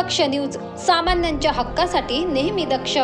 दक्ष news, सामान्यांच्या हक्कासाठी नेहमी दक्ष।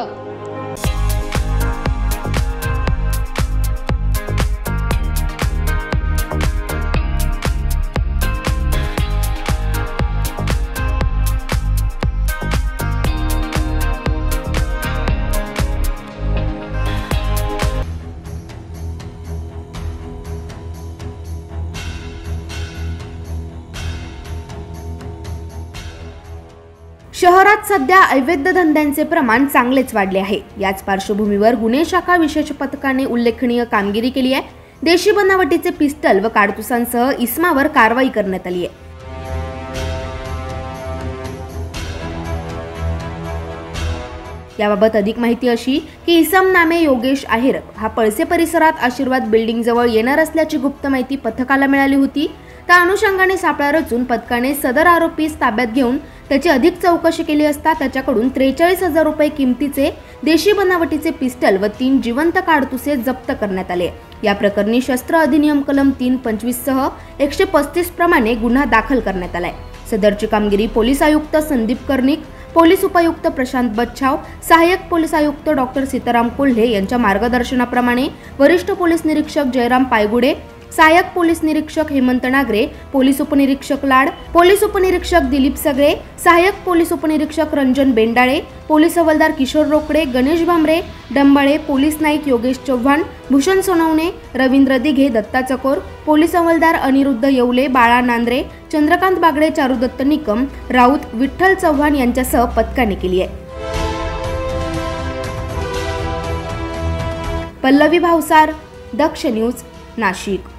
शहरात सध्या अवैध धंद्यांचे प्रमाण चांगलेच वाढले आहे। याच पार्श्वभूमीवर गुन्हे शाखा विशेष पथकाने उल्लेखनीय कामगिरी केली आहे। देशी बनावटीचे पिस्टल व काडतुसांसह इसमावर कारवाई करण्यात आली आहे। याबाबत अधिक माहिती अशी की इसम नामे योगेश आहेर हा पळसे परिसरात आशीर्वाद बिल्डिंग जवळ येणार असल्याची गुप्त माहिती पथकाला मिळाली होती। त्या अनुषंगाने सापळा रचून पथकाने सदर आरोपीस ताब्यात घेऊन त्याची अधिक चौकशी केली असता त्याच्याकडून 43,000 रुपये किमतीचे देशी बनावटीचे पिस्टल व 3 जिवंत काडतुसे जप्त करण्यात आले। या प्रकरणी शस्त्र अधिनियम कलम 325 सह 135 प्रमाणे गुन्हा दाखल करण्यात आलाय। सदरची कामगिरी पोलीस आयुक्त संदीप कर्णिक, पोलीस उपायुक्त प्रशांत बच्छाव, सहाय्यक पोलीस आयुक्त डॉक्टर सीताराम कोल्हे यांच्या मार्गदर्शनाप्रमाणे वरिष्ठ पोलीस निरीक्षक जयराम पायगुडे, सहाय्यक पोलीस निरीक्षक हेमंत नागरे, पोलीस उपनिरीक्षक लाड, पोलीस उपनिरीक्षक दिलीप सगळे, सहाय्यक पोलीस उपनिरीक्षक रंजन बेंडाळे, पोलीस हवालदार किशोर रोकडे, गणेश भामरे, डंबाळे, पोलीस नाईक योगेश चव्हाण, भूषण सोनवणे, रवींद्र दिघे, दत्ता चकोर, पोलीस हवालदार अनिरुद्ध येवले, बाळा नांद्रे, चंद्रकांत बागडे, चारुदत्त निकम, राऊत, विठ्ठल चव्हाण यांच्यासह पथकाने केली आहे। पल्लवी भावसार, दक्ष न्यूज, नाशिक।